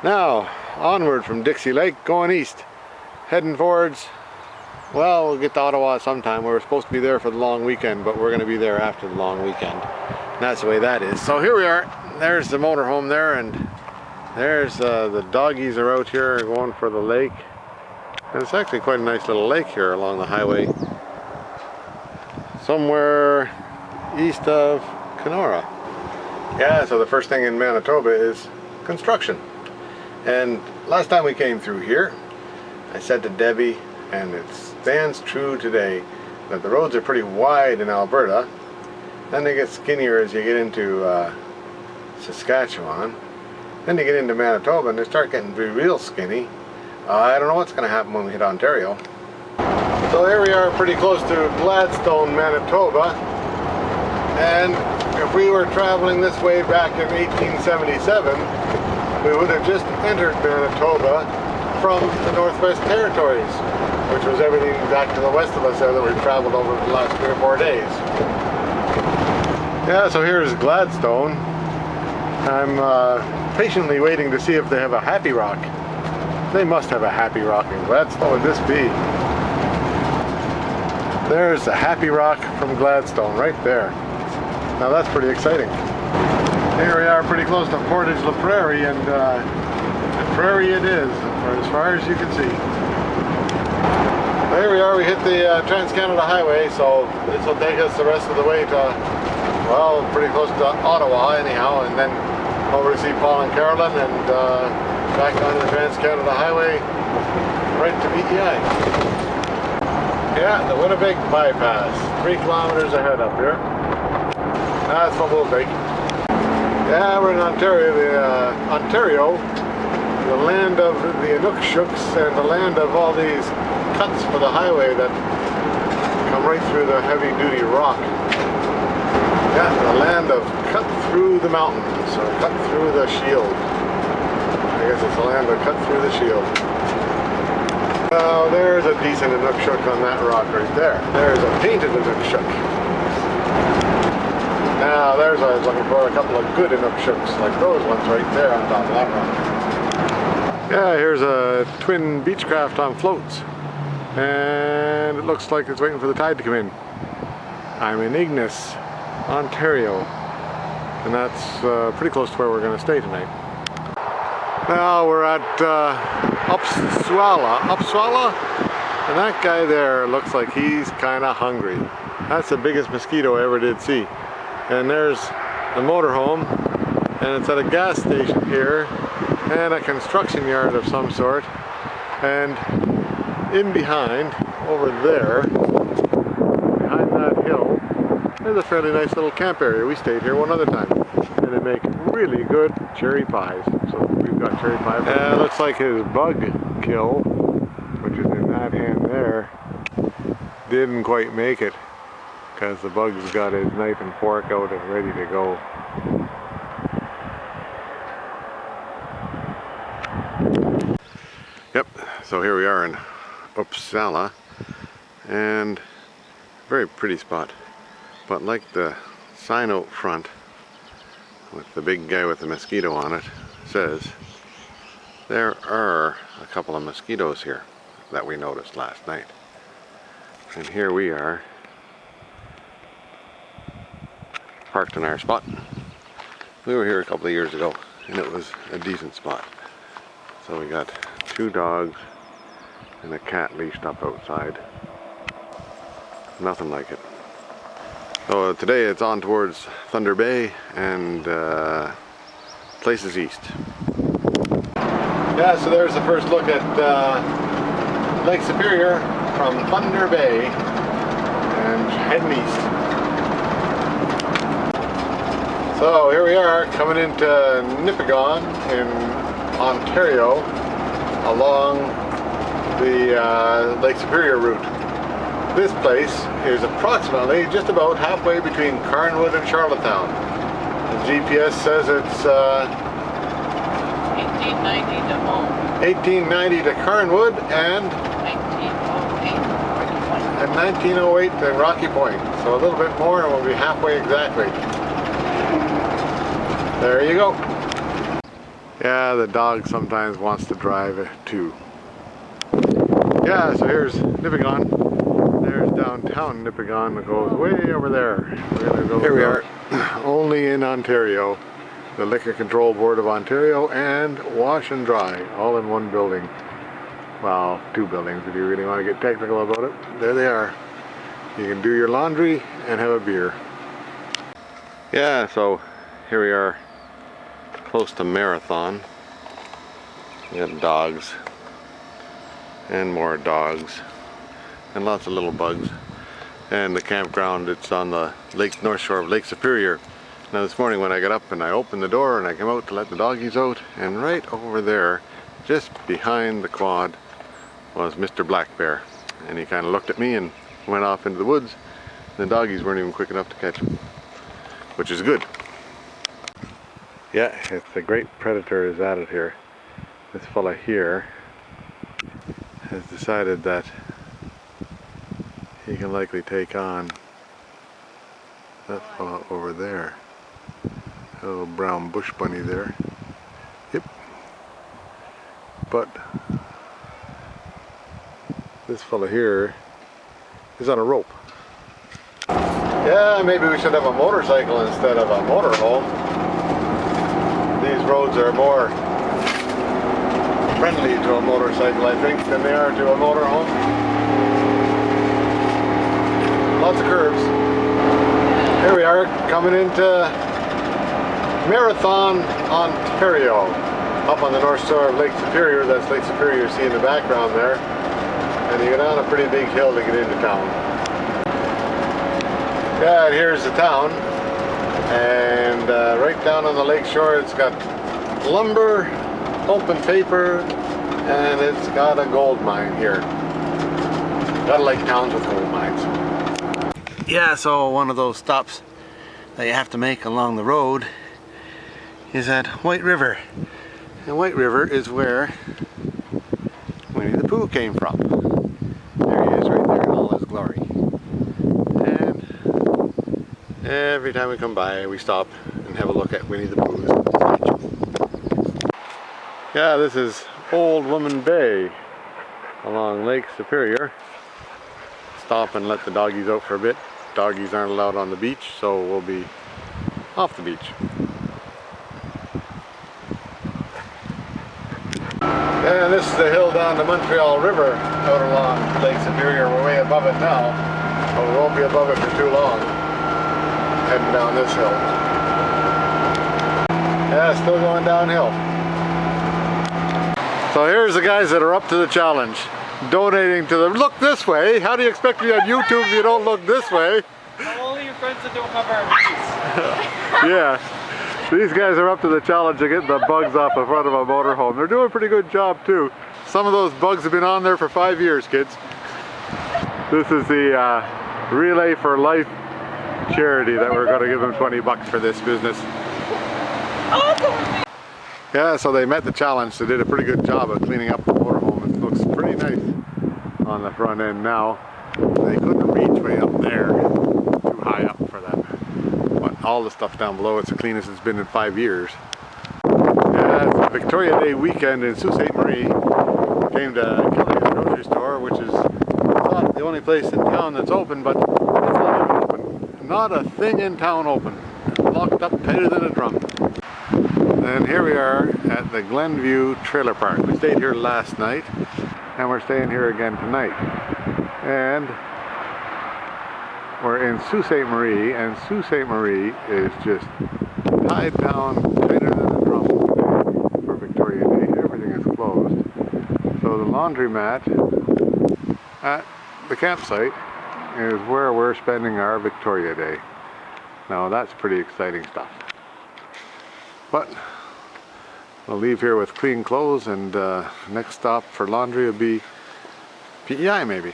Now, onward from Dixie Lake, going east, heading towards, well, we'll get to Ottawa sometime. We're supposed to be there for the long weekend, but we're going to be there after the long weekend. And that's the way that is. So here we are. There's the motorhome there, and there's the doggies are out here going for the lake. And it's actually quite a nice little lake here along the highway, somewhere east of Kenora. Yeah, so the first thing in Manitoba is construction. And last time we came through here, I said to Debbie, and it stands true today, that the roads are pretty wide in Alberta. Then they get skinnier as you get into Saskatchewan. Then you get into Manitoba and they start getting to be real skinny. I don't know what's going to happen when we hit Ontario. So here we are pretty close to Gladstone, Manitoba. And if we were traveling this way back in 1877, we would have just entered Manitoba from the Northwest Territories, which was everything back to the west of us there that we've traveled over the last 3 or 4 days. Yeah, so here's Gladstone. I'm patiently waiting to see if they have a Happy Rock. They must have a Happy Rock in Gladstone. What would this be? There's a Happy Rock from Gladstone right there. Now that's pretty exciting. Here we are pretty close to Portage la Prairie, and the prairie it is, for as far as you can see. Here we are, we hit the Trans-Canada Highway, so this will take us the rest of the way to, well, pretty close to Ottawa anyhow, and then over to see Paul and Carolyn, and back onto the Trans-Canada Highway, right to PEI. Yeah, the Winnipeg Bypass, 3 kilometers ahead up here. That's what we'll take. Yeah, we're in Ontario, the land of the Inukshuk's and the land of all these cuts for the highway that come right through the heavy-duty rock. Yeah, the land of cut through the mountains, or cut through the shield. I guess it's the land of cut through the shield. Well, there's a decent Inukshuk on that rock right there. There's a painted Inukshuk. Now there's what I was looking for, a couple of good Inukshuks, like those ones right there on top of that rock. Yeah, here's a twin Beechcraft on floats. And it looks like it's waiting for the tide to come in. I'm in Ignis, Ontario. And that's pretty close to where we're going to stay tonight. Now we're at Upswalla. And that guy there looks like he's kind of hungry. That's the biggest mosquito I ever did see. And there's the motorhome, and it's at a gas station here, and a construction yard of some sort. And in behind, over there, behind that hill, there's a fairly nice little camp area. We stayed here one other time, and they make really good cherry pies. So we've got cherry pie. Looks like his bug kill, which is in that hand there, didn't quite make it, because the bug's got his knife and fork out and ready to go. Yep, so here we are in Uppsala, and very pretty spot. But like the sign out front, with the big guy with the mosquito on it, says, there are a couple of mosquitoes here that we noticed last night. And here we are, parked in our spot. We were here a couple of years ago, and it was a decent spot. So we got 2 dogs and a cat leashed up outside. Nothing like it. So today it's on towards Thunder Bay and places east. Yeah, so there's the first look at Lake Superior from Thunder Bay and heading east. So here we are coming into Nipigon in Ontario along the Lake Superior route. This place is approximately just about halfway between Carnwood and Charlottetown. The GPS says it's 1890 to home. 1890 to Carnwood and 1908 to Rocky Point. So a little bit more and we'll be halfway exactly. There you go. Yeah, the dog sometimes wants to drive too. Yeah, so here's Nipigon. There's downtown Nipigon that goes way over there. We're gonna go here we are, only in Ontario. The Liquor Control Board of Ontario and Wash and Dry, all in one building. Well, two buildings if you really want to get technical about it. There they are. You can do your laundry and have a beer. Yeah, so here we are close to Marathon. We got dogs and more dogs and lots of little bugs. And the campground, it's on the north shore of Lake Superior. Now this morning when I got up and I opened the door and I came out to let the doggies out, and right over there, just behind the quad, was Mr. Black Bear. And he kind of looked at me and went off into the woods. The doggies weren't even quick enough to catch him, which is good. Yeah, it's a great predator is at it here. This fella here has decided that he can likely take on that fella over there. A little brown bush bunny there. Yep. But this fella here is on a rope. Yeah, maybe we should have a motorcycle instead of a motorhome. These roads are more friendly to a motorcycle, I think, than they are to a motorhome. Lots of curves. Here we are, coming into Marathon, Ontario. Up on the north shore of Lake Superior. That's Lake Superior you see in the background there. And you go down a pretty big hill to get into town. Yeah, and here's the town. And right down on the lake shore, it's got lumber, pulp and paper, and it's got a gold mine here. Gotta like towns with gold mines. Yeah, so one of those stops that you have to make along the road is at White River. And White River is where Winnie the Pooh came from. There he is right there in all his glory. And every time we come by we stop and have a look at Winnie the Pooh's statue. Yeah, this is Old Woman Bay along Lake Superior. Stop and let the doggies out for a bit. Doggies aren't allowed on the beach, so we'll be off the beach. And this is the hill down the Montreal River out along Lake Superior. We're way above it now, but we won't be above it for too long. Heading down this hill. Yeah, still going downhill. So here's the guys that are up to the challenge. Donating to them. Look this way. How do you expect to be on YouTube if you don't look this way? Only your friends that don't have our views. Yeah. These guys are up to the challenge of getting the bugs off the front of a motorhome. They're doing a pretty good job too. Some of those bugs have been on there for 5 years, kids. This is the Relay for Life charity that we're going to give them 20 bucks for this business. Yeah, so they met the challenge. They did a pretty good job of cleaning up the motorhome. It looks pretty nice on the front end now. They couldn't reach way up there. Too high up for them. But all the stuff down below, it's the cleanest it's been in 5 years. Yeah, it's a Victoria Day weekend in Sault Ste. Marie. Came to Killigan's grocery store, which is not the only place in town that's open, but it's not even open. Not a thing in town open. Locked up tighter than a drum. And here we are at the Glenview Trailer Park. We stayed here last night and we're staying here again tonight. And we're in Sault Ste. Marie, and Sault Ste. Marie is just tied down tighter than a drum today for Victoria Day. Everything is closed. So the laundromat at the campsite is where we're spending our Victoria Day. Now that's pretty exciting stuff. But we'll leave here with clean clothes, and next stop for laundry will be PEI maybe.